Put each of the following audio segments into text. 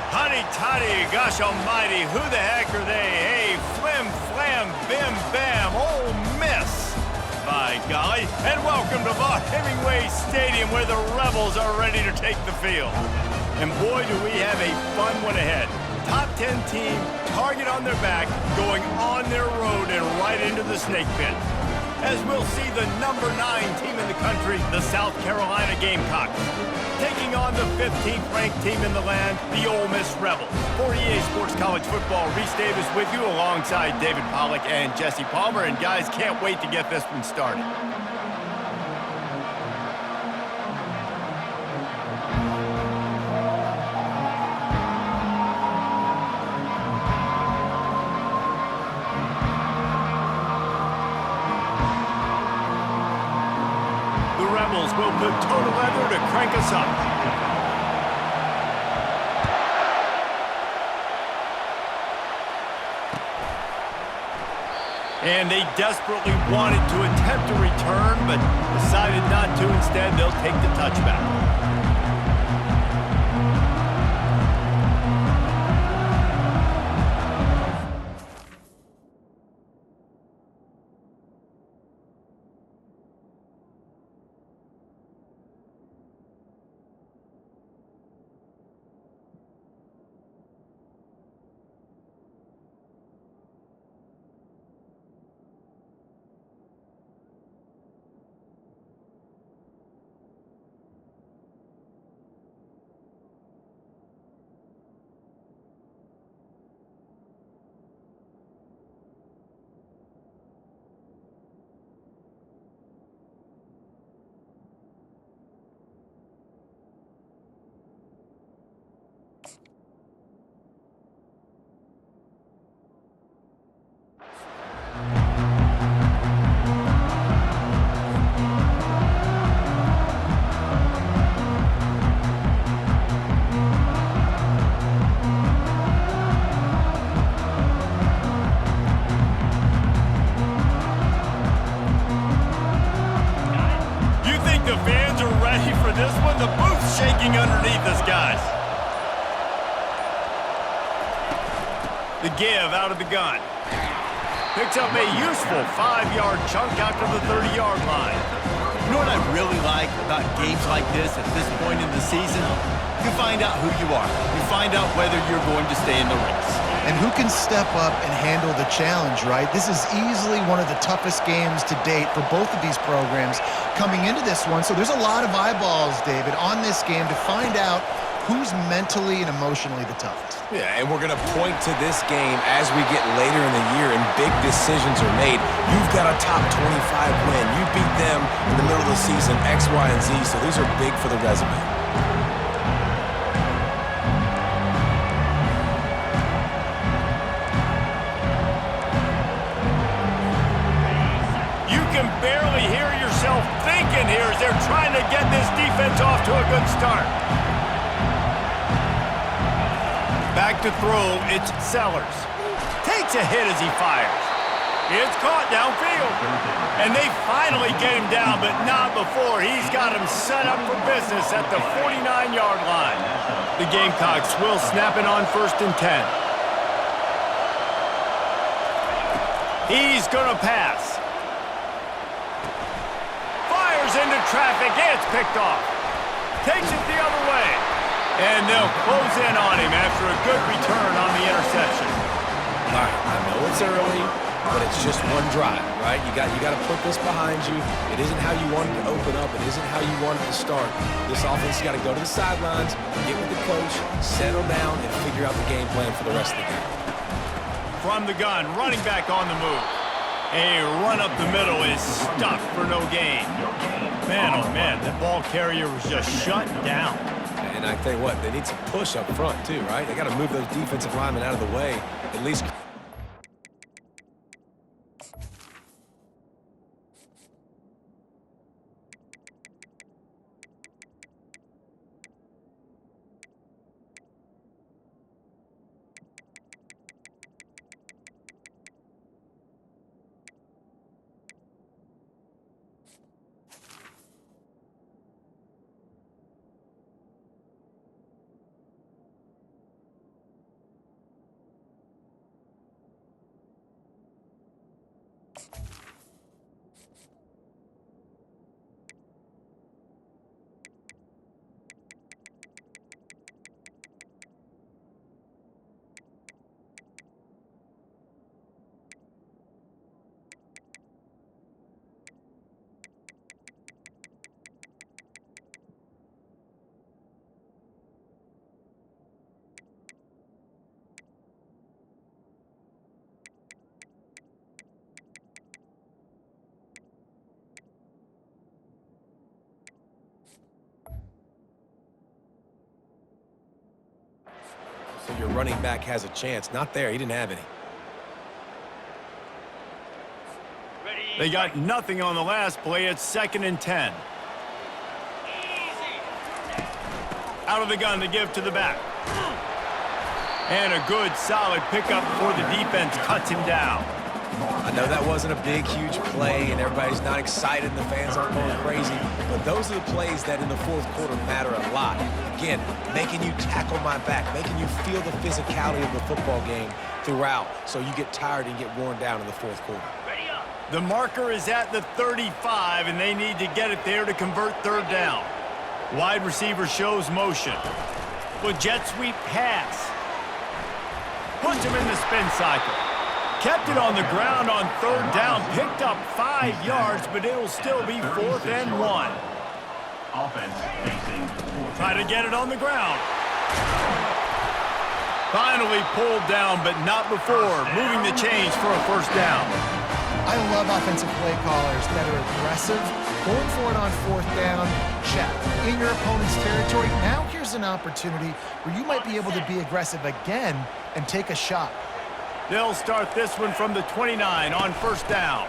Honey toddy, gosh almighty, who the heck are they? Hey, flim, flam, bim, bam, Ole Miss. By golly, and welcome to Vaught Hemingway Stadium where the Rebels are ready to take the field. And boy, do we have a fun one ahead. Top 10 team, target on their back, going on their road and right into the snake pit. As we'll see the number 9 team in the country, the South Carolina Gamecocks, taking on the 15th ranked team in the land, the Ole Miss Rebels. For EA Sports College Football, Reese Davis with you alongside David Pollack and Jesse Palmer. And guys, can't wait to get this one started. Will put total leather to crank us up. And they desperately wanted to attempt a return, but decided not to. Instead, they'll take the touchback. This one, the booth's shaking underneath us, guys. The give out of the gun. Picks up a useful 5-yard chunk out to the 30-yard line. You know what I really like about games like this at this point in the season? You find out who you are. You find out whether you're going to stay in the race. And who can step up and handle the challenge, right? This is easily one of the toughest games to date for both of these programs coming into this one. So there's a lot of eyeballs, David, on this game to find out who's mentally and emotionally the toughest. Yeah, and we're going to point to this game as we get later in the year and big decisions are made. You've got a top 25 win. You beat them in the middle of the season, X, Y, and Z, so these are big for the resume. Barely hear yourself thinking here as they're trying to get this defense off to a good start. Back to throw, it's Sellers. Takes a hit as he fires. It's caught downfield. And they finally get him down, but not before. He's got him set up for business at the 49-yard line. The Gamecocks will snap it on 1st and 10. He's going to pass. Into traffic, it's picked off. Takes it the other way. And they'll close in on him after a good return on the interception. All right, I know it's early, but it's just one drive, right? You got to put this behind you. It isn't how you wanted to open up. It isn't how you wanted to start. This offense has got to go to the sidelines, get with the coach, settle down, and figure out the game plan for the rest of the game. From the gun, running back on the move. A run up the middle is stuck for no gain. Man, oh man, the ball carrier was just shut down. And I tell you what, they need some push up front too, right? They got to move those defensive linemen out of the way, at least. enough where your running back has a chance. Not there. He didn't have any. They got nothing on the last play. It's 2nd and 10. Out of the gun to give to the back. And a good, solid pickup before the defense cuts him down. I know that wasn't a big, huge play, and everybody's not excited, and the fans aren't going crazy, but those are the plays that in the fourth quarter matter a lot. Again, making you tackle my back, making you feel the physicality of the football game throughout, so you get tired and get worn down in the fourth quarter. The marker is at the 35, and they need to get it there to convert 3rd down. Wide receiver shows motion. With jet sweep pass. Puts him in the spin cycle. Kept it on the ground on 3rd down. Picked up 5 yards, but it'll still be 4th and 1. Try to get it on the ground. Finally pulled down, but not before moving the chains for a 1st down. I love offensive play callers that are aggressive. Going for it on 4th down, check. In your opponent's territory, now here's an opportunity where you might be able to be aggressive again and take a shot. They'll start this one from the 29 on 1st down.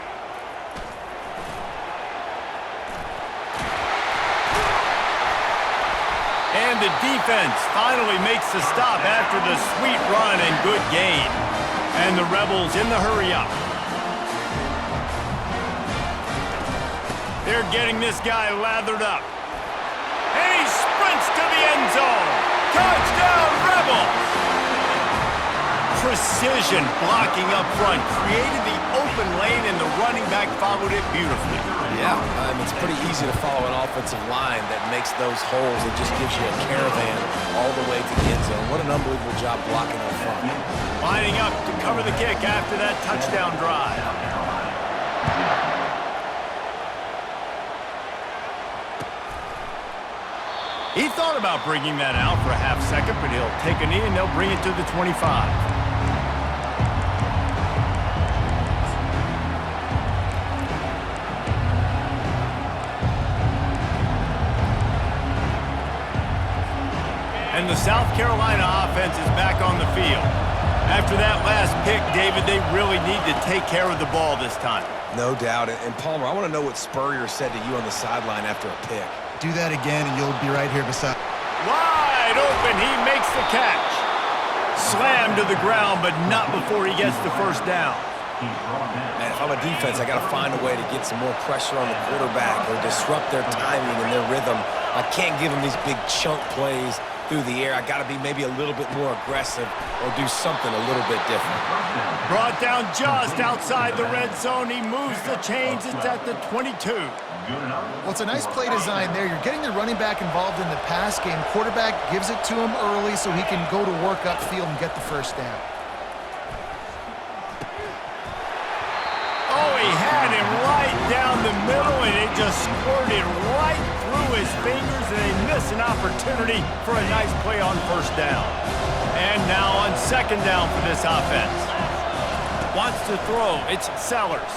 And the defense finally makes the stop after the sweet run and good gain. And the Rebels in the hurry up. They're getting this guy lathered up. And he sprints to the end zone. Touchdown, Rebels! Precision blocking up front created the open lane, and the running back followed it beautifully. Yeah, it's pretty easy to follow an offensive line that makes those holes and just gives you a caravan all the way to the end zone. What an unbelievable job blocking up front. Lining up to cover the kick after that touchdown drive. He thought about bringing that out for a half second, but he'll take a knee and they'll bring it to the 25. And the South Carolina offense is back on the field. After that last pick, David, they really need to take care of the ball this time. No doubt. And Palmer, I want to know what Spurrier said to you on the sideline after a pick. Do that again, and you'll be right here beside. Wide open, he makes the catch. Slammed to the ground, but not before he gets the 1st down. Man, if I'm a defense, I got to find a way to get some more pressure on the quarterback or disrupt their timing and their rhythm. I can't give them these big chunk plays through the air. I got to be maybe a little bit more aggressive or do something a little bit different. Brought down just outside the red zone. He moves the chains. It's at the 22. Well, it's a nice play design there. You're getting the running back involved in the pass game. Quarterback gives it to him early so he can go to work upfield and get the 1st down. Oh, he had him right down the middle, and it just squirted right through his fingers, and they miss an opportunity for a nice play on 1st down. And now on 2nd down for this offense. Wants to throw. It's Sellers.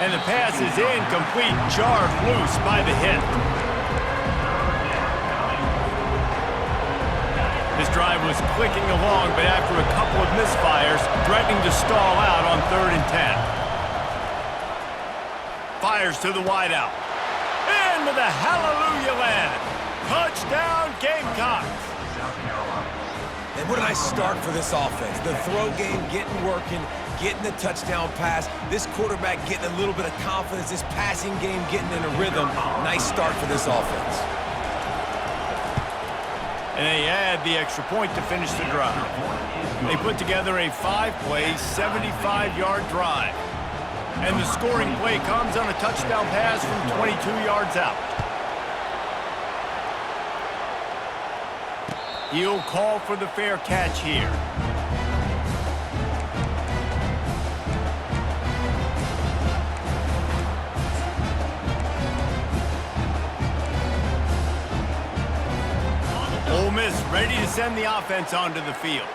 And the pass is incomplete, jarred loose by the hit. This drive was clicking along, but after a couple of misfires, threatening to stall out on 3rd and 10. Fires to the wideout. Into the hallelujah land. Touchdown, Gamecocks. And what a nice start for this offense. The throw game getting working, getting the touchdown pass. This quarterback getting a little bit of confidence. This passing game getting in a rhythm. Nice start for this offense. And they add the extra point to finish the drive. They put together a 5-play, 75-yard drive. And the scoring play comes on a touchdown pass from 22 yards out. He'll call for the fair catch here. Ole Miss ready to send the offense onto the field.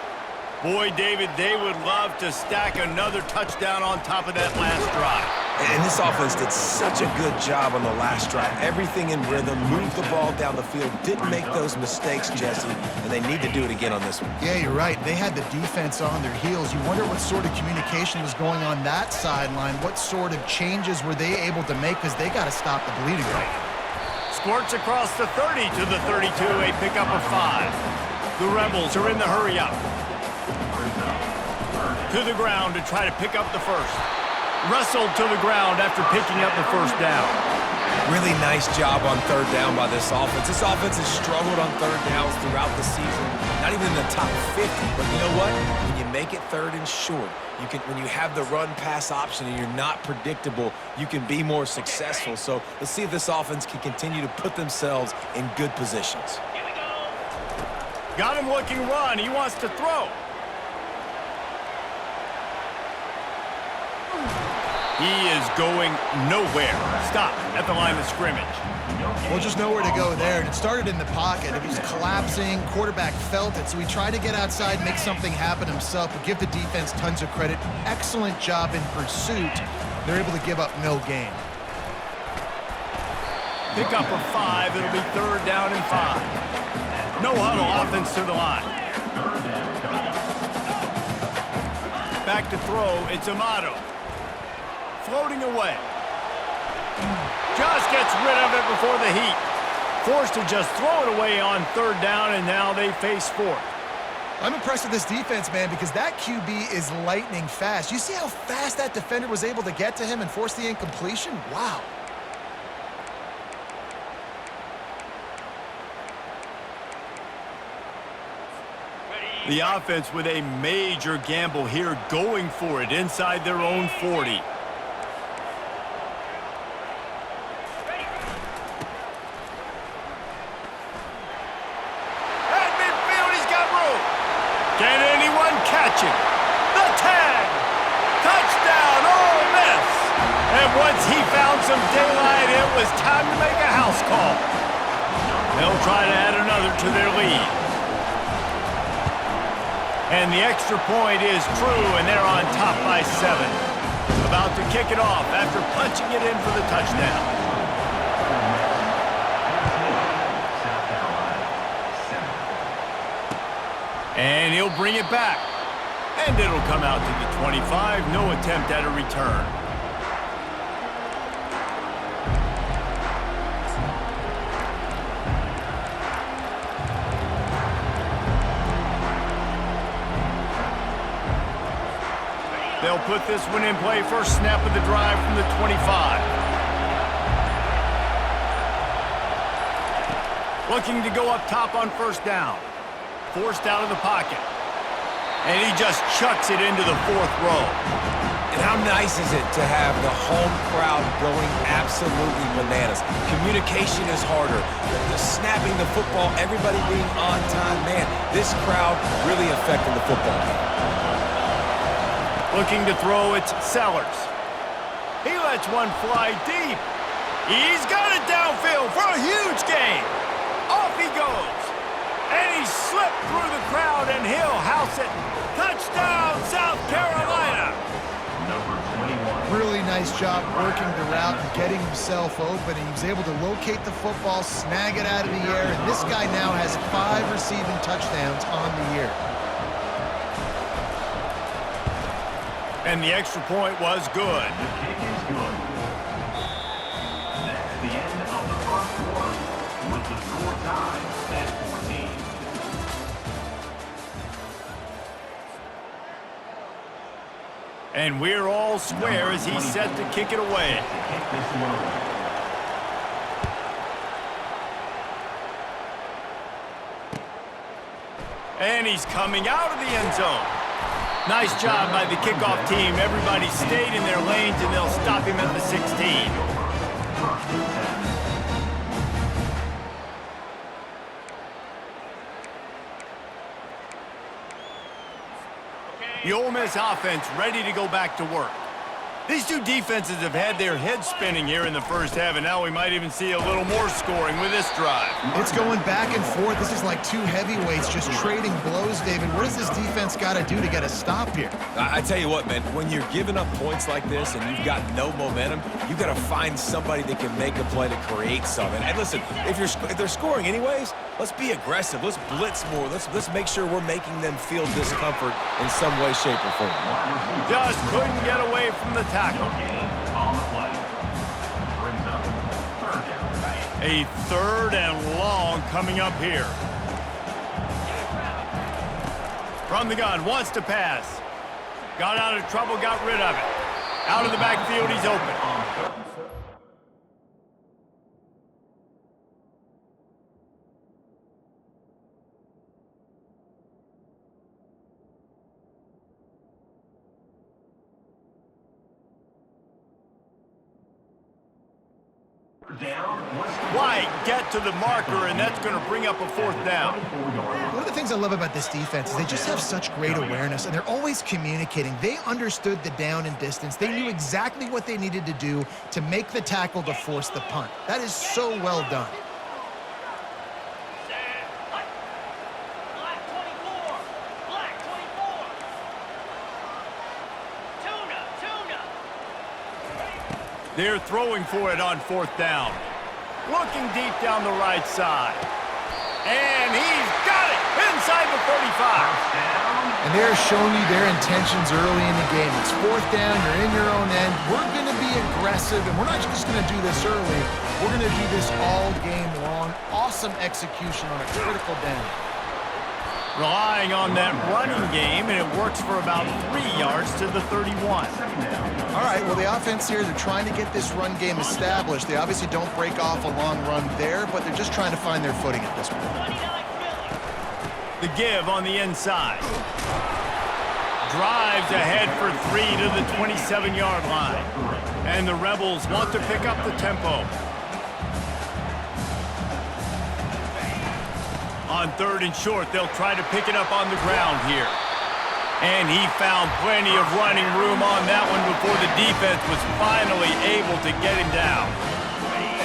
Boy, David, they would love to stack another touchdown on top of that last drive. And this offense did such a good job on the last drive. Everything in rhythm, moved the ball down the field, didn't make those mistakes, Jesse, and they need to do it again on this one. Yeah, you're right. They had the defense on their heels. You wonder what sort of communication was going on that sideline. What sort of changes were they able to make, because they got to stop the bleeding right now. Squirts across the 30 to the 32, a pickup of 5. The Rebels are in the hurry-up. To the ground to try to pick up the first. Wrestled to the ground after picking up the first down. Really nice job on third down by this offense. This offense has struggled on third downs throughout the season. Not even in the top 50, but you know what? When you make it third and short, when you have the run-pass option and you're not predictable, you can be more successful. So let's see if this offense can continue to put themselves in good positions. Got him looking run. He wants to throw. He is going nowhere. Stop at the line of scrimmage. Well, just nowhere to go there, and it started in the pocket. It was collapsing. Quarterback felt it, so he tried to get outside, make something happen himself, but give the defense tons of credit. Excellent job in pursuit. They're able to give up no gain. Pick up of 5. It'll be third down and 5. No huddle, offense to the line. Back to throw. It's Amato. Floating away. Just gets rid of it before the heat. Forced to just throw it away on third down, and now they face fourth. I'm impressed with this defense, man, because that QB is lightning fast. You see how fast that defender was able to get to him and force the incompletion? Wow. The offense with a major gamble here, going for it inside their own 40. Can anyone catch him? The tag! Touchdown, Ole Miss! And once he found some daylight, it was time to make a house call. They'll try to add another to their lead. And the extra point is true, and they're on top by 7. About to kick it off after punching it in for the touchdown. And he'll bring it back. And it'll come out to the 25. No attempt at a return. They'll put this one in play. First snap of the drive from the 25. Looking to go up top on first down. Forced out of the pocket. And he just chucks it into the fourth row. And how nice is it to have the home crowd going absolutely bananas? Communication is harder. The snapping the football, everybody being on time. Man, this crowd really affecting the football game. Looking to throw, it's Sellers. He lets one fly deep. He's got it downfield for a huge gain. Off he goes. And he slipped through the crowd, and he'll house it. Touchdown, South Carolina. Really nice job working the route and getting himself open. And he was able to locate the football, snag it out of the air, and this guy now has 5 receiving touchdowns on the year. And the extra point was good. The kick is good. That's the end of the first quarter with the score tied at 14. And we're all square as he's set to kick it away. And he's coming out of the end zone. Nice job by the kickoff team. Everybody stayed in their lanes, and they'll stop him at the 16. The Ole Miss offense ready to go back to work. These two defenses have had their heads spinning here in the first half, and now we might even see a little more scoring with this drive. It's going back and forth. This is like two heavyweights just trading blows, David. What does this defense got to do to get a stop here? I tell you what, man, when you're giving up points like this and you've got no momentum, you've got to find somebody that can make a play to create something. And listen, if they're scoring anyways, let's be aggressive. Let's blitz more. Let's make sure we're making them feel discomfort in some way, shape, or form. Just couldn't get away from the tackle. On the play. Brings up third down. A third and long coming up here. From the gun, wants to pass. Got out of trouble, got rid of it. Out of the backfield, he's open. White get to the marker, and that's going to bring up a fourth down. One of the things I love about this defense is they just have such great awareness, and they're always communicating. They understood the down and distance. They knew exactly what they needed to do to make the tackle to force the punt. That is so well done. They're throwing for it on fourth down. Looking deep down the right side. And he's got it inside the 35. And they're showing you their intentions early in the game. It's fourth down, you're in your own end. We're going to be aggressive, and we're not just going to do this early. We're going to do this all game long. Awesome execution on a critical down. Relying on that running game, and it works for about 3 yards to the 31. All right, well, the offense here, they're trying to get this run game established. They obviously don't break off a long run there, but they're just trying to find their footing at this point. The give on the inside. Drives ahead for 3 to the 27-yard line. And the Rebels want to pick up the tempo. On third and short, they'll try to pick it up on the ground here. And he found plenty of running room on that one before the defense was finally able to get him down.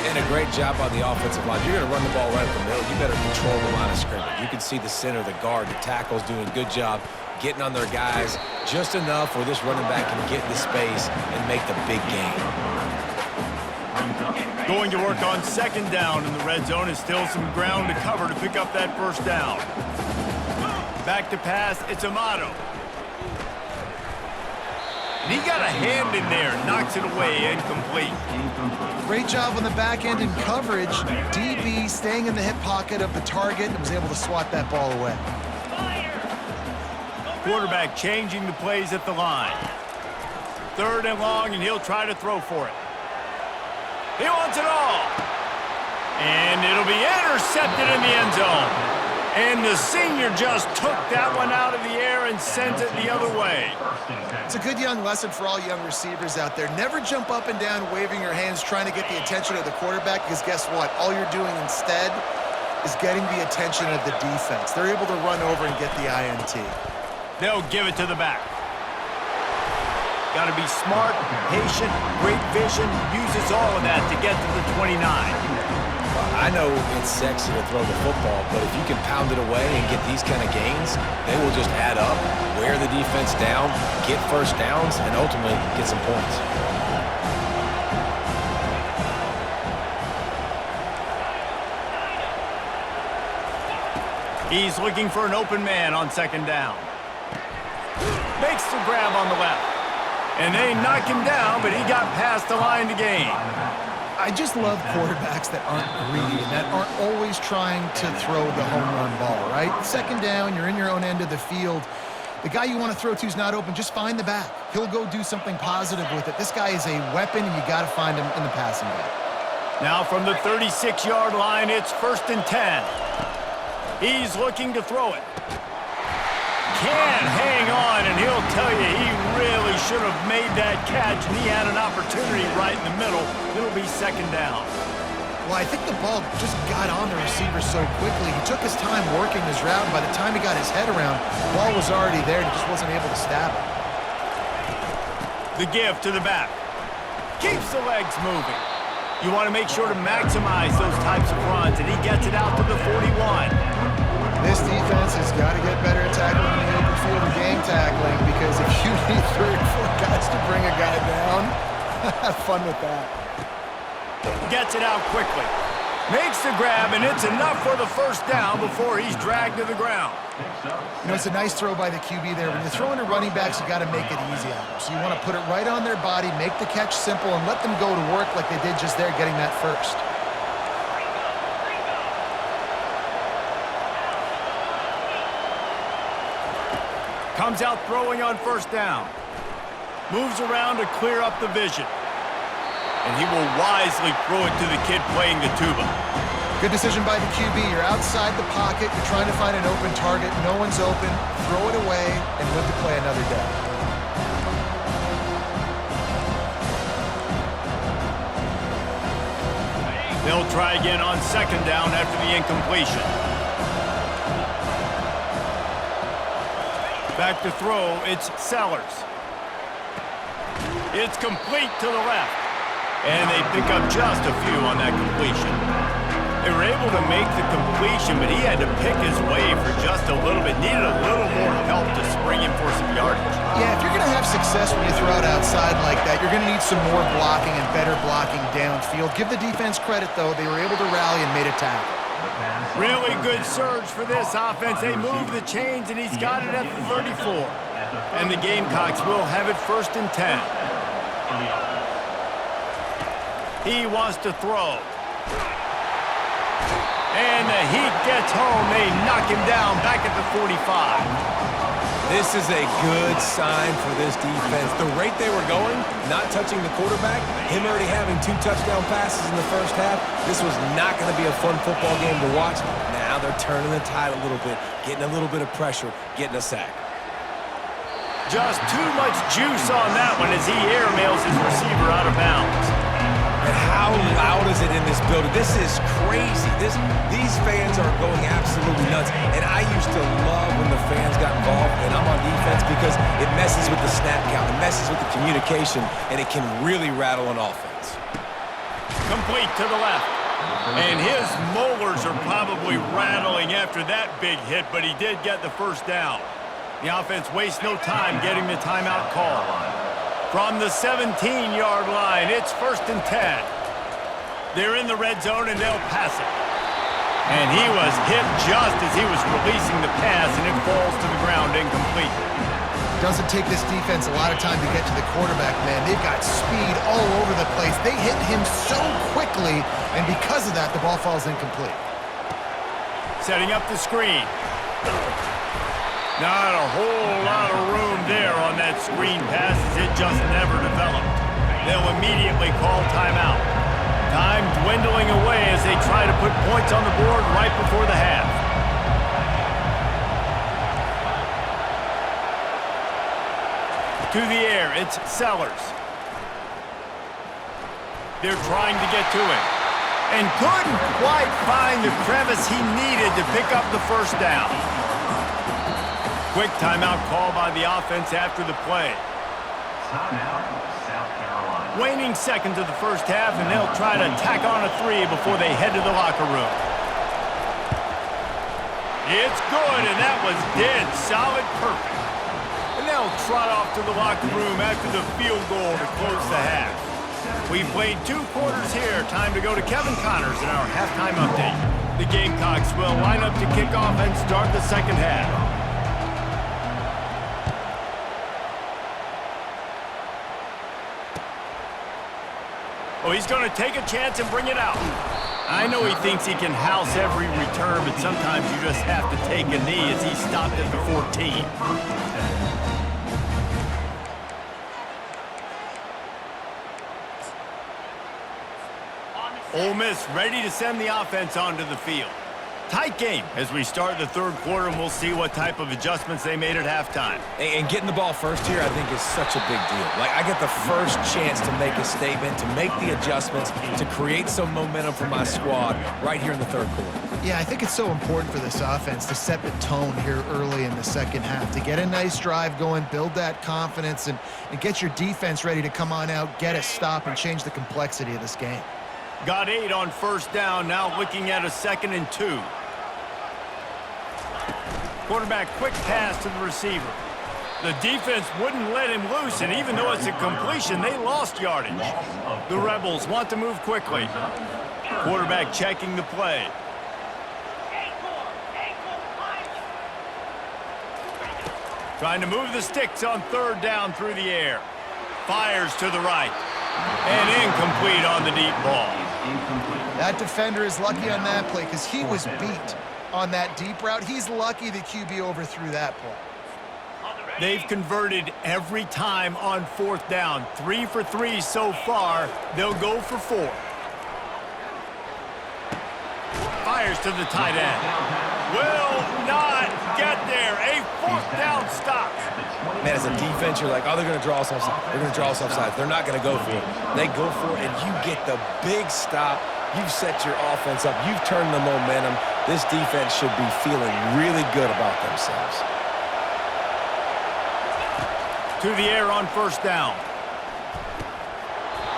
And a great job on the offensive line. You're going to run the ball right up the middle. You better control the line of scrimmage. You can see the center, the guard, the tackle's doing a good job getting on their guys just enough where this running back can get into space and make the big game. Going to work on second down in the red zone, and still some ground to cover to pick up that first down. Back to pass, it's Amato. And he got a hand in there, knocks it away, incomplete. Great job on the back end in coverage. DB staying in the hip pocket of the target and was able to swat that ball away. Quarterback changing the plays at the line. Third and long, and he'll try to throw for it. He wants it all. And it'll be intercepted in the end zone. And the senior just took that one out of the air and sent it the other way. It's a good young lesson for all young receivers out there. Never jump up and down waving your hands trying to get the attention of the quarterback, because guess what? All you're doing instead is getting the attention of the defense. They're able to run over and get the INT. They'll give it to the back. Got to be smart, patient, great vision, uses all of that to get to the 29. Well, I know it's sexy to throw the football, but if you can pound it away and get these kind of gains, they will just add up, wear the defense down, get first downs, and ultimately get some points. He's looking for an open man on second down. Makes the grab on the left. And they knock him down, but he got past the line to gain. I just love quarterbacks that aren't greedy and that aren't always trying to throw the home run ball, right? Second down, you're in your own end of the field. The guy you want to throw to is not open. Just find the back. He'll go do something positive with it. This guy is a weapon, and you got to find him in the passing game. Now from the 36-yard line, it's 1st and 10. He's looking to throw it. Can't hang on, and he'll tell you he really should have made that catch, and he had an opportunity right in the middle. It'll be second down. Well, I think the ball just got on the receiver so quickly. He took his time working his route, and by the time he got his head around, the ball was already there, and he just wasn't able to stab it. The give to the back. Keeps the legs moving. You want to make sure to maximize those types of runs, and he gets it out to the 41. This defense has got to get better at tackling in the open field or game tackling, because if you need 3 or 4 guys to bring a guy down, have fun with that. Gets it out quickly. Makes the grab, and it's enough for the first down before he's dragged to the ground. You know, it's a nice throw by the QB there. When you're throwing to running backs, you got to make it easy on them. So you want to put it right on their body, make the catch simple, and let them go to work like they did just there, getting that first. Comes out throwing on first down. Moves around to clear up the vision. And he will wisely throw it to the kid playing the tuba. Good decision by the QB. You're outside the pocket. You're trying to find an open target. No one's open. Throw it away and live to play another day. They'll try again on second down after the incompletion. Back to throw, it's Sellers. It's complete to the left. And they pick up just a few on that completion. They were able to make the completion, but he had to pick his way for just a little bit. Needed a little more help to spring him for some yardage. Yeah, if you're going to have success when you throw it outside like that, you're going to need some more blocking and better blocking downfield. Give the defense credit, though. They were able to rally and made a tackle. Really good surge for this offense. They move the chains, and he's got it at the 34. And the Gamecocks will have it 1st and 10. He wants to throw. And the heat gets home. They knock him down back at the 45. This is a good sign for this defense. The rate they were going, not touching the quarterback, him already having 2 touchdown passes in the first half, this was not going to be a fun football game to watch. Now they're turning the tide a little bit, getting a little bit of pressure, getting a sack. Just too much juice on that one as he airmails his receiver out of bounds. And how loud is it in this building? This is crazy. These fans are going absolutely nuts. And I used to love when the fans got involved, and I'm on defense, because it messes with the snap count, it messes with the communication, and it can really rattle an offense. Complete to the left. And his molars are probably rattling after that big hit, but he did get the first down. The offense wastes no time getting the timeout call. From the 17-yard line, it's 1st and 10. They're in the red zone, and they'll pass it. And he was hit just as he was releasing the pass, and it falls to the ground incomplete. Doesn't take this defense a lot of time to get to the quarterback, man. They've got speed all over the place. They hit him so quickly, and because of that, the ball falls incomplete. Setting up the screen. Not a whole lot of room there on that screen pass, as it just never developed. They'll immediately call timeout. Time dwindling away as they try to put points on the board right before the half. To the air, it's Sellers. They're trying to get to him. And couldn't quite find the crevice he needed to pick up the first down. Quick timeout call by the offense after the play. Timeout, South Carolina. Waning seconds of the first half, and they'll try to tack on a 3 before they head to the locker room. It's good, and that was dead solid perfect. And they'll trot off to the locker room after the field goal to close the half. We've played 2 quarters here. Time to go to Kevin Connors in our halftime update. The Gamecocks will line up to kick off and start the second half. Oh, he's going to take a chance and bring it out. I know he thinks he can house every return, but sometimes you just have to take a knee as he stopped at the 14. Ole Miss ready to send the offense onto the field. Tight game as we start the third quarter, and we'll see what type of adjustments they made at halftime. And getting the ball first here, I think, is such a big deal. Like, I get the first chance to make a statement, to make the adjustments, to create some momentum for my squad right here in the third quarter. Yeah, I think it's so important for this offense to set the tone here early in the second half, to get a nice drive going, build that confidence, and get your defense ready to come on out, get a stop, and change the complexity of this game. Got 8 on first down, now looking at a 2nd and 2. Quarterback quick pass to the receiver. The defense wouldn't let him loose, and even though it's a completion, they lost yardage. The Rebels want to move quickly. Quarterback checking the play. Trying to move the sticks on 3rd down through the air. Fires to the right. And incomplete on the deep ball. That defender is lucky on that play because he was beat on that deep route. He's lucky the QB overthrew that play. They've converted every time on 4th down. 3 for 3 so far. They'll go for 4. Fires to the tight end. Will not get there. A 4th down stop. Man, as a defense, you're like, oh, they're going to draw us offside. They're going to draw us offside. They're not going to go for it. They go for it, and you get the big stop. You've set your offense up. You've turned the momentum. This defense should be feeling really good about themselves. To the air on 1st down.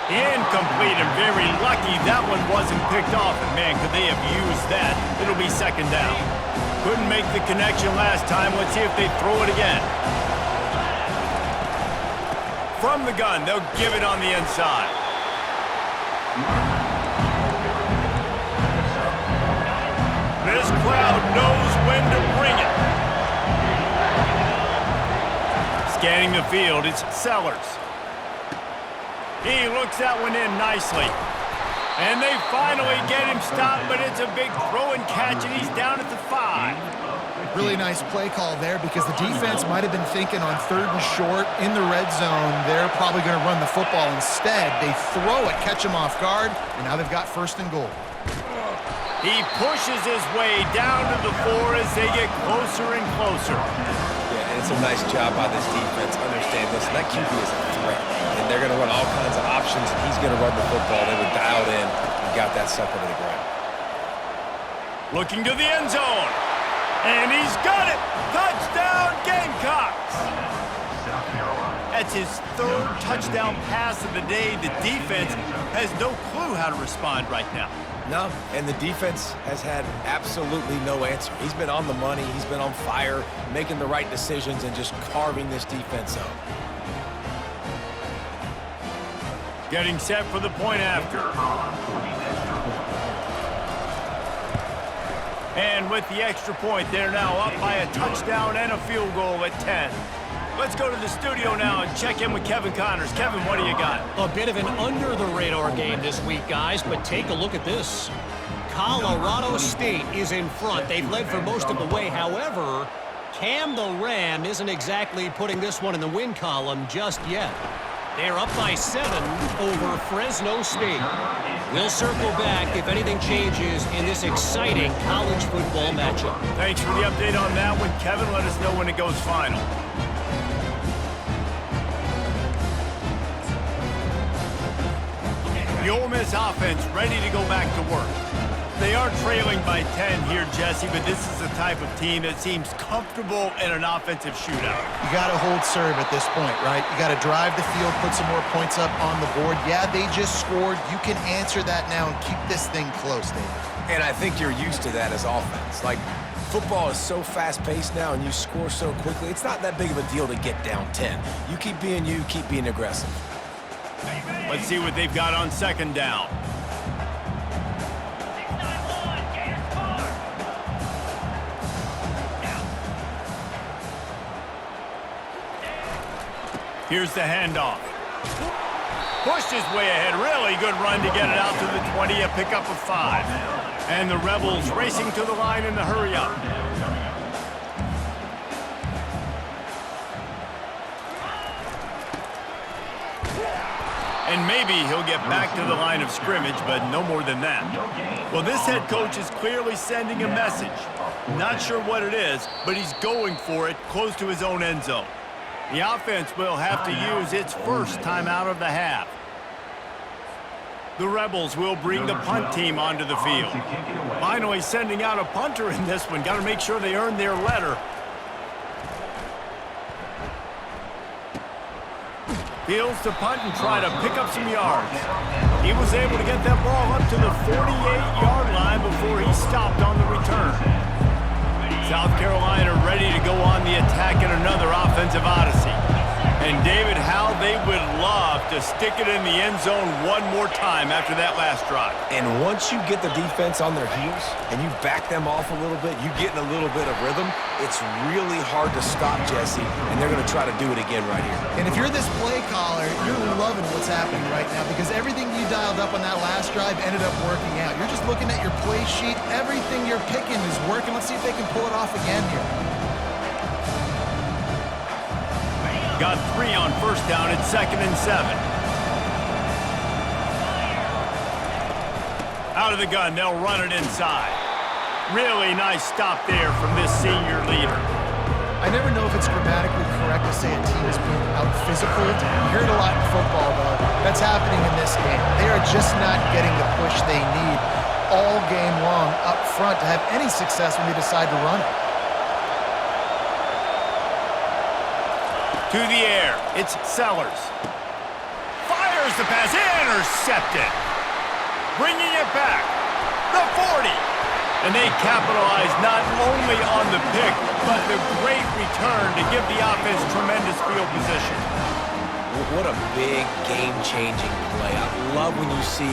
Incomplete, and very lucky that one wasn't picked off. And man, could they have used that? It'll be 2nd down. Couldn't make the connection last time. Let's see if they throw it again. From the gun, they'll give it on the inside. This crowd knows when to bring it. Scanning the field, it's Sellers. He looks that one in nicely. And they finally get him stopped, but it's a big throw and catch, and he's down at the 5. Really nice play call there because the defense might have been thinking on 3rd and short in the red zone. They're probably going to run the football. Instead, they throw it, catch him off guard, and now they've got 1st and goal. He pushes his way down to the 4 as they get closer and closer. Yeah, and it's a nice job by this defense. Understand this, that QB is a threat. And they're going to run all kinds of options, and he's going to run the football. They were dialed in and got that sucker to the ground. Looking to the end zone. And he's got it! Touchdown, Gamecocks! That's his 3rd touchdown pass of the day. The defense has no clue how to respond right now. No, and the defense has had absolutely no answer. He's been on the money. He's been on fire, making the right decisions and just carving this defense up. Getting set for the point after. And with the extra point, they're now up by a touchdown and a field goal at 10. Let's go to the studio now and check in with Kevin Connors. Kevin, what do you got? A bit of an under-the-radar game this week, guys, but take a look at this. Colorado State is in front. They've led for most of the way. However, Cam the Ram isn't exactly putting this one in the win column just yet. They're up by 7 over Fresno State. We'll circle back if anything changes in this exciting college football matchup. Thanks for the update on that one, Kevin. Let us know when it goes final. The Ole Miss offense ready to go back to work. They are trailing by 10 here, Jesse, but this is the type of team that seems comfortable in an offensive shootout. You got to hold serve at this point, right? You got to drive the field, put some more points up on the board. Yeah, they just scored. You can answer that now and keep this thing close, David. And I think you're used to that as offense. Like, football is so fast-paced now and you score so quickly, it's not that big of a deal to get down 10. You keep being you, keep being aggressive. Let's see what they've got on 2nd down. Here's the handoff. Pushed his way ahead. Really good run to get it out to the 20, a pickup of 5. And the Rebels racing to the line in the hurry-up. And maybe he'll get back to the line of scrimmage, but no more than that. Well, this head coach is clearly sending a message. Not sure what it is, but he's going for it close to his own end zone. The offense will have to use its first timeout of the half. The Rebels will bring the punt team onto the field. Finally sending out a punter in this one. Got to make sure they earn their letter. Fields to punt and try to pick up some yards. He was able to get that ball up to the 48-yard line before he stopped on the return. South Carolina ready to go on the attack in another offensive odyssey. And David, how they would love to stick it in the end zone one more time after that last drive. And once you get the defense on their heels and you back them off a little bit, you get in a little bit of rhythm, it's really hard to stop, Jesse, and they're going to try to do it again right here. And if you're this play caller, you're loving what's happening right now because everything you dialed up on that last drive ended up working out. You're just looking at your play sheet. Everything you're picking is working. Let's see if they can pull it off again here. Got 3 on first down at 2nd and 7. Out of the gun, they'll run it inside. Really nice stop there from this senior leader. I never know if it's grammatically correct to say a team is being out-physical. You hear it a lot in football, though. That's happening in this game. They are just not getting the push they need all game long up front to have any success when they decide to run it. To the air, it's Sellers. Fires the pass, intercepted. Bringing it back, the 40. And they capitalize not only on the pick, but the great return to give the offense tremendous field position. What a big game-changing play. I love when you see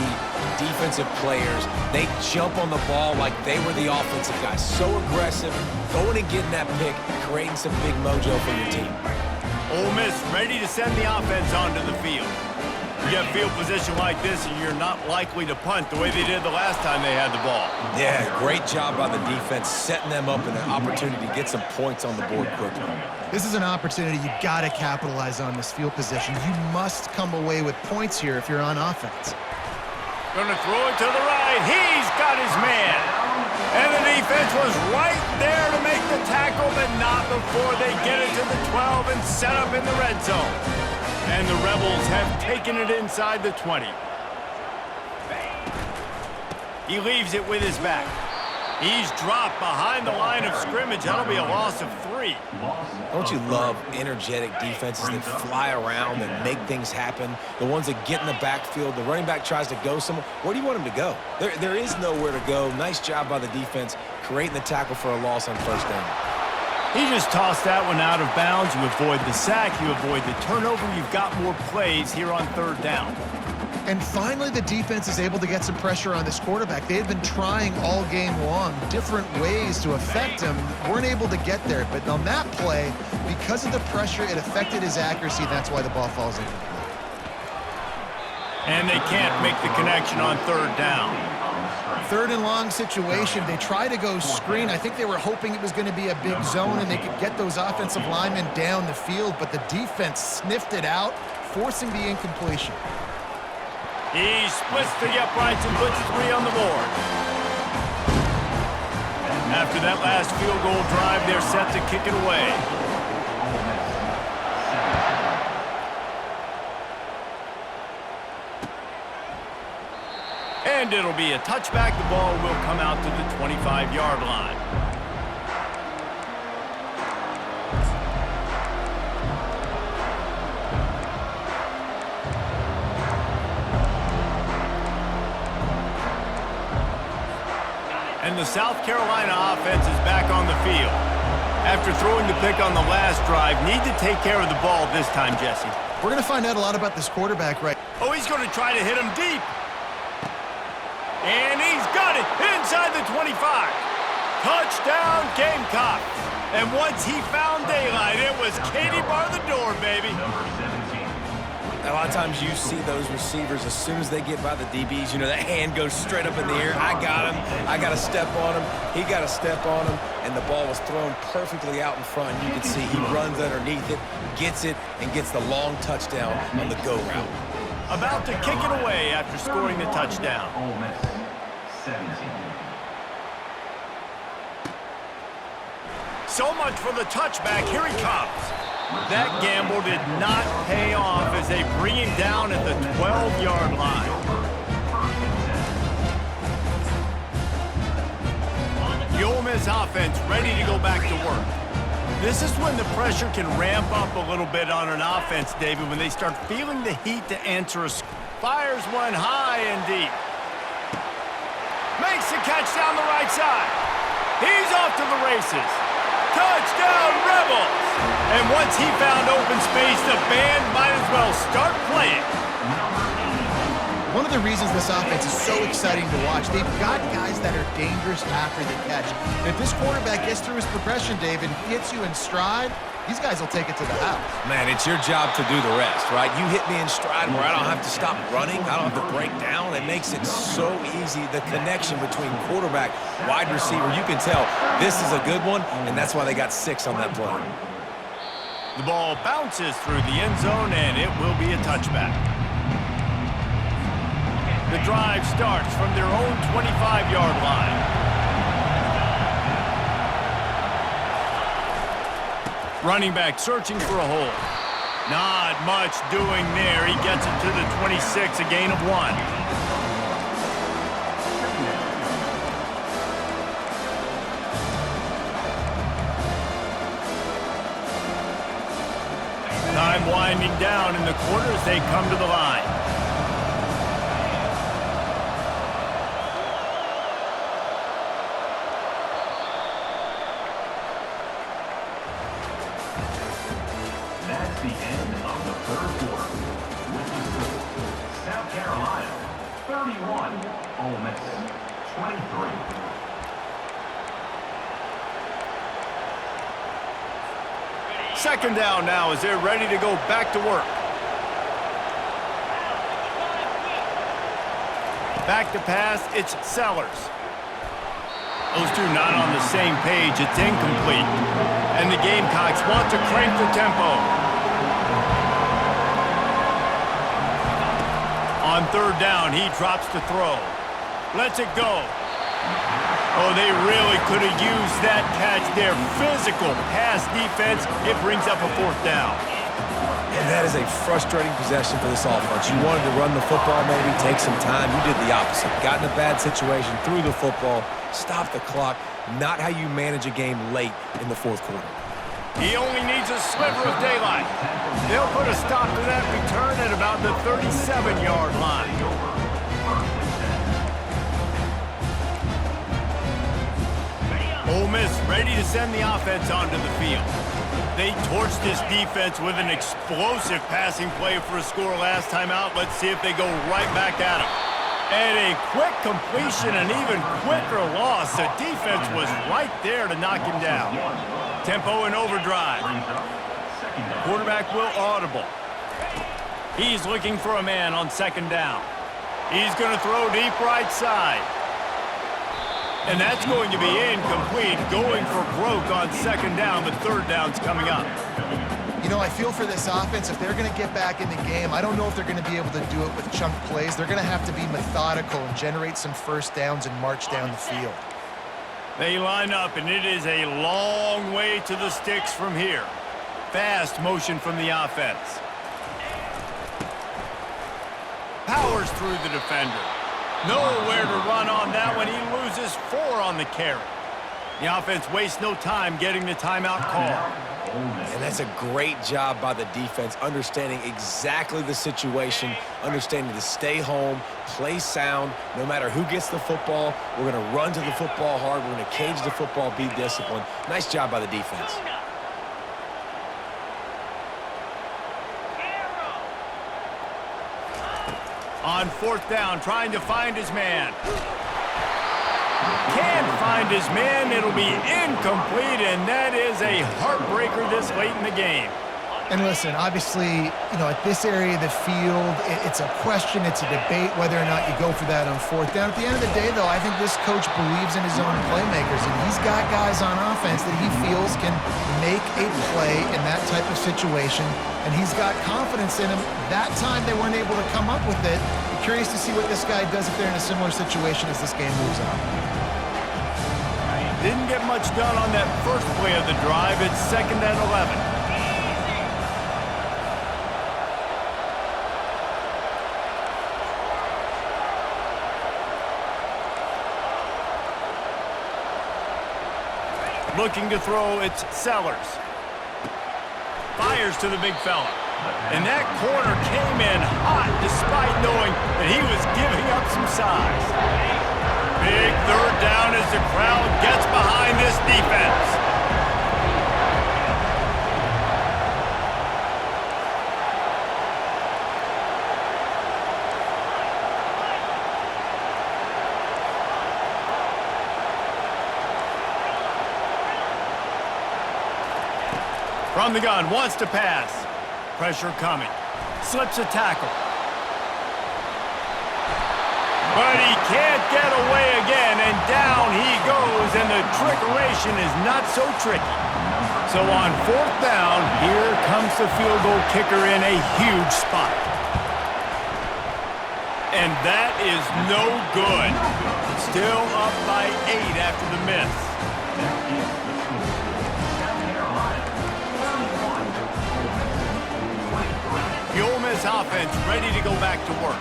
defensive players, they jump on the ball like they were the offensive guys. So aggressive, going and getting that pick, creating some big mojo for your team. Ole Miss ready to send the offense onto the field. You get field position like this, and you're not likely to punt the way they did the last time they had the ball. Yeah, great job by the defense, setting them up in an opportunity to get some points on the board quickly. This is an opportunity you've got to capitalize on this field position. You must come away with points here if you're on offense. Going to throw it to the right. He's got his man. And the defense was right there to make the tackle, but not before they get it to the 12 and set up in the red zone. And the Rebels have taken it inside the 20. He leaves it with his back. He's dropped behind the line of scrimmage. That'll be a loss of 3. Don't you love energetic defenses that fly around and make things happen? The ones that get in the backfield, the running back tries to go somewhere. Where do you want him to go? There is nowhere to go. Nice job by the defense, creating the tackle for a loss on first down. He just tossed that one out of bounds. You avoid the sack, you avoid the turnover. You've got more plays here on 3rd down. And finally, the defense is able to get some pressure on this quarterback. They had been trying all game long different ways to affect him. Weren't able to get there. But on that play, because of the pressure, it affected his accuracy, and that's why the ball falls incomplete. And they can't make the connection on 3rd down. 3rd and long situation. They try to go screen. I think they were hoping it was going to be a big zone and they could get those offensive linemen down the field, but the defense sniffed it out, forcing the incompletion. He splits the uprights and puts 3 on the board. After that last field goal drive, they're set to kick it away. And it'll be a touchback. The ball will come out to the 25-yard line. And the South Carolina offense is back on the field. After throwing the pick on the last drive, need to take care of the ball this time, Jesse. We're going to find out a lot about this quarterback right. Oh, he's going to try to hit him deep. And he's got it inside the 25. Touchdown, Gamecocks. And once he found daylight, it was Katie bar the door, baby. A lot of times you see those receivers, as soon as they get by the DBs, you know, that hand goes straight up in the air. I got him. I got to step on him. He got to step on him. And the ball was thrown perfectly out in front. You can see he runs underneath it, gets it, and gets the long touchdown on the go route. About to kick it away after scoring the touchdown. Ole Miss, 17. So much for the touchback. Here he comes. That gamble did not pay off as they bring him down at the 12-yard line. The Ole Miss offense ready to go back to work. This is when the pressure can ramp up a little bit on an offense, David, when they start feeling the heat to answer a fires one high and deep. Makes the catch down the right side. He's off to the races. Touchdown, Rebels! And once he found open space, the band might as well start playing. One of the reasons this offense is so exciting to watch, they've got guys that are dangerous after the catch. And if this quarterback gets through his progression, David, hits you in stride, these guys will take it to the house. Man, it's your job to do the rest, right? You hit me in stride where I don't have to stop running. I don't have to break down. It makes it so easy. The connection between quarterback, wide receiver, you can tell this is a good one, and that's why they got 6 on that play. The ball bounces through the end zone, and it will be a touchback. The drive starts from their own 25-yard line. Running back searching for a hole. Not much doing there. He gets it to the 26, a gain of 1. Time winding down in the quarter as they come to the line. That's the end of the third quarter. With the score, South Carolina 31, Ole Miss 23. Second down now as they're ready to go back to work. Back to pass, it's Sellers. Those two not on the same page. It's incomplete. And the Gamecocks want to crank the tempo. On third down, he drops to throw. Lets it go. Oh, they really could have used that catch there. Physical pass defense. It brings up a 4th down. And that is a frustrating possession for this offense. You wanted to run the football, maybe take some time. You did the opposite. Got in a bad situation, threw the football, stopped the clock. Not how you manage a game late in the 4th quarter. He only needs a sliver of daylight. They'll put a stop to that return at about the 37-yard line. Ole Miss ready to send the offense onto the field. They torched this defense with an explosive passing play for a score last time out. Let's see if they go right back at him. And a quick completion, an even quicker loss. The defense was right there to knock him down. Tempo and overdrive. Quarterback will audible. He's looking for a man on second down. He's going to throw deep right side. And that's going to be incomplete, going for broke on second down, but third down's coming up. You know, I feel for this offense, if they're going to get back in the game, I don't know if they're going to be able to do it with chunk plays. They're going to have to be methodical and generate some first downs and march down the field. They line up, and it is a long way to the sticks from here. Fast motion from the offense. Powers through the defender. Nowhere to run on that one. He loses 4 on the carry. The offense wastes no time getting the timeout call. And that's a great job by the defense, understanding exactly the situation, understanding to stay home, play sound. No matter who gets the football, we're going to run to the football hard. We're going to cage the football, be disciplined. Nice job by the defense. On fourth down, trying to find his man. Can't find his man. It'll be incomplete, and that is a heartbreaker this late in the game. And listen, obviously, you know, at this area of the field, it's a question, it's a debate whether or not you go for that on fourth down. At the end of the day, though, I think this coach believes in his own playmakers, and he's got guys on offense that he feels can make a play in that type of situation, and he's got confidence in him. That time they weren't able to come up with it. I'm curious to see what this guy does if they're in a similar situation as this game moves on. Didn't get much done on that first play of the drive. It's 2nd and 11. Looking to throw, it's Sellers. Fires to the big fella. And that corner came in hot despite knowing that he was giving up some size. Big third down as the crowd gets behind this defense. From the gun, wants to pass. Pressure coming. Slips a tackle. But he can't get away again, and down he goes, and the trickeration is not so tricky. So on fourth down, here comes the field goal kicker in a huge spot. And that is no good. Still up by 8 after the miss. The Ole Miss offense ready to go back to work.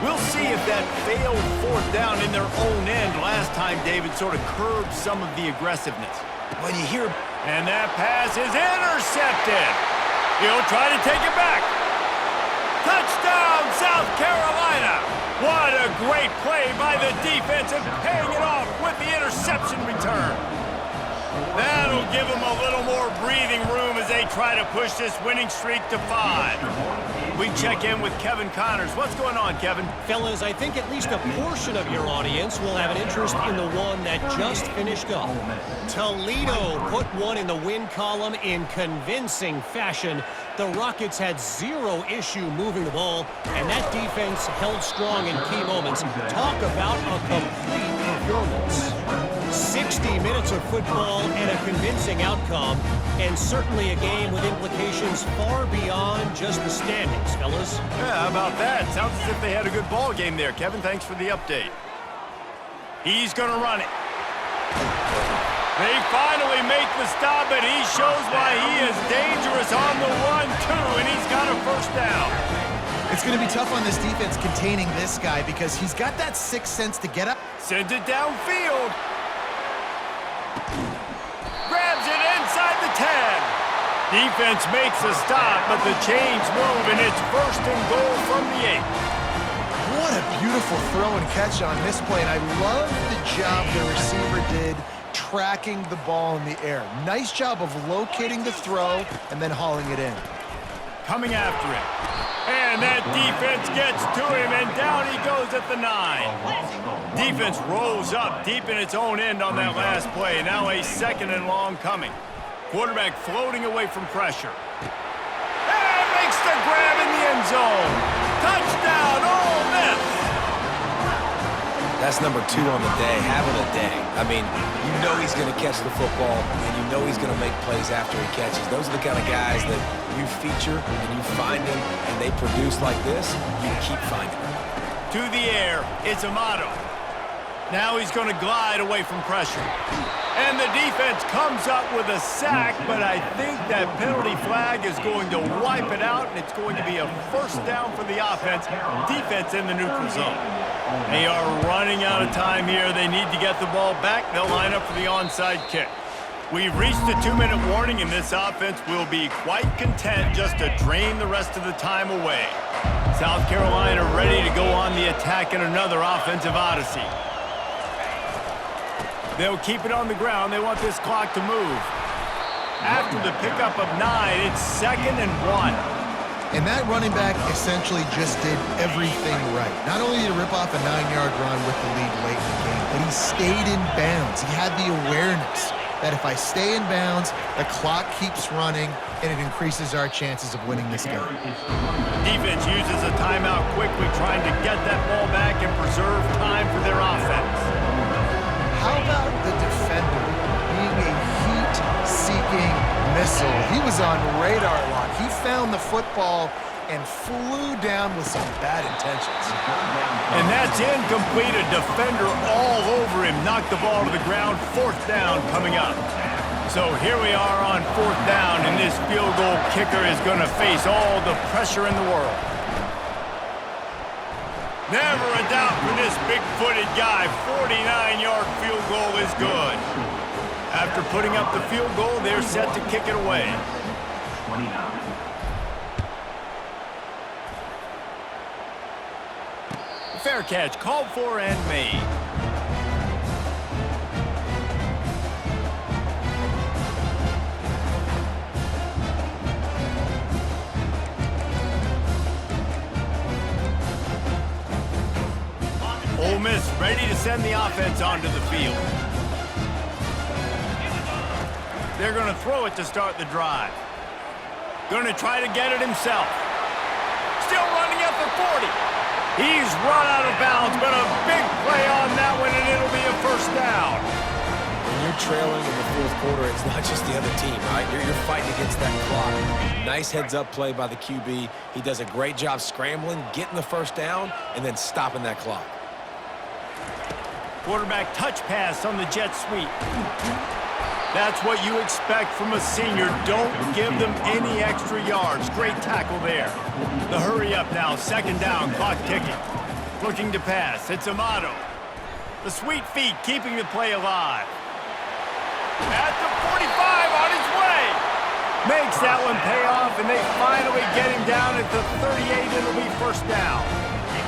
We'll see if that failed fourth down in their own end last time, David, sort of curbed some of the aggressiveness. When you hear... And that pass is intercepted. He'll try to take it back. Touchdown, South Carolina. What a great play by the defense and paying it off with the interception return. That'll give them a little more breathing room as they try to push this winning streak to 5. We check in with Kevin Connors. What's going on, Kevin? Fellas, I think at least a portion of your audience will have an interest in the one that just finished up. Toledo put one in the win column in convincing fashion. The Rockets had zero issue moving the ball, and that defense held strong in key moments. Talk about a complete performance. 60 minutes of football and a convincing outcome, and certainly a game with implications far beyond just the standings, fellas. Yeah, how about that? Sounds as if they had a good ball game there. Kevin, thanks for the update. He's going to run it. They finally make the stop, and he shows why he is dangerous on the run, too, and he's got a first down. It's going to be tough on this defense containing this guy because he's got that sixth sense to get up. Sends it downfield. Grabs it inside the 10. Defense makes a stop, but the chains move, and it's first and goal from the 8. What a beautiful throw and catch on this play, and I love the job the receiver did tracking the ball in the air. Nice job of locating the throw and then hauling it in. Coming after him. And that defense gets to him, and down he goes at the 9. Defense rolls up deep in its own end on that last play. Now a second and long coming. Quarterback floating away from pressure. And makes the grab in the end zone. Touchdown, Ole Miss! That's number 2 on the day, having a day. I mean, you know he's going to catch the football, and you know he's going to make plays after he catches. Those are the kind of guys that you feature and you find them, and they produce like this, you keep finding them. To the air, it's Amato. Now he's going to glide away from pressure. And the defense comes up with a sack, but I think that penalty flag is going to wipe it out, and it's going to be a first down for the offense. Defense in the neutral zone. They are running out of time here. They need to get the ball back. They'll line up for the onside kick. We've reached the 2-minute warning, and this offense will be quite content just to drain the rest of the time away. South Carolina ready to go on the attack in another offensive odyssey. They'll keep it on the ground. They want this clock to move. After the pickup of 9, it's 2nd and 1. And that running back essentially just did everything right. Not only did he rip off a 9-yard run with the lead late in the game, but he stayed in bounds. He had the awareness that if I stay in bounds, the clock keeps running, and it increases our chances of winning this game. Defense uses a timeout quickly, trying to get that ball back and preserve time for their offense. How about the defender being a heat-seeking missile? He was on radar lock. He found the football and flew down with some bad intentions. And that's incomplete. A defender all over him. Knocked the ball to the ground. 4th down coming up. So here we are on 4th down, and this field goal kicker is going to face all the pressure in the world. Never a doubt for this big-footed guy. 49-yard field goal is good. After putting up the field goal, they're set to kick it away. 29. Fair catch, called for and made. Ole Miss ready to send the offense onto the field. They're going to throw it to start the drive. Going to try to get it himself. Still running at the 40. He's run out of bounds, but a big play on that one, and it'll be a first down. When you're trailing in the fourth quarter, it's not just the other team, right? You're fighting against that clock. Nice heads-up play by the QB. He does a great job scrambling, getting the first down, and then stopping that clock. Quarterback touch pass on the jet sweep. That's what you expect from a senior. Don't give them any extra yards. Great tackle there. The hurry up now, second down, clock ticking. Looking to pass, it's Amato. The sweet feet keeping the play alive. At the 45, on his way. Makes that one pay off, and they finally get him down at the 38. It'll be first down.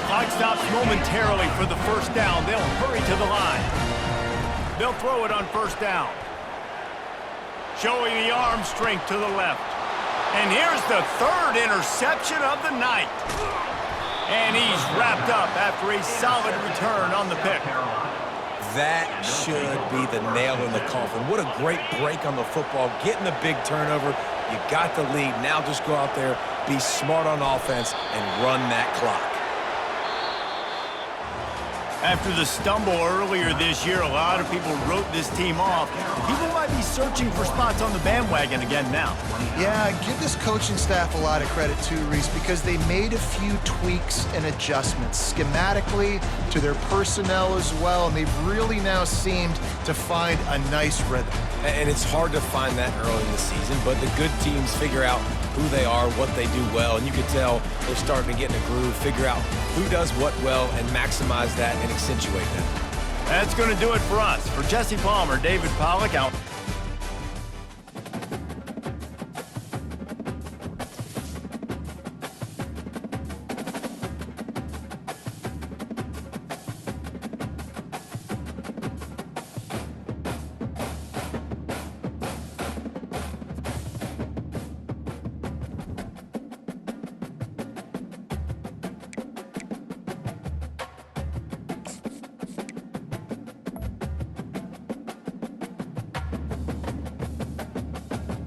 Clock stops momentarily for the first down. They'll hurry to the line. They'll throw it on first down. Showing the arm strength to the left. And here's the third interception of the night. And he's wrapped up after a solid return on the pick. That should be the nail in the coffin. What a great break on the football, getting the big turnover. You got the lead. Now just go out there, be smart on offense, and run that clock. After the stumble earlier this year, a lot of people wrote this team off. People might be searching for spots on the bandwagon again now. Yeah, give this coaching staff a lot of credit too, Reese, because they made a few tweaks and adjustments schematically to their personnel as well, and they've really now seemed to find a nice rhythm. And it's hard to find that early in the season, but the good teams figure out who they are, what they do well, and you can tell they're starting to get in a groove, figure out who does what well, and maximize that and accentuate that. That's going to do it for us. For Jesse Palmer, David Pollack out.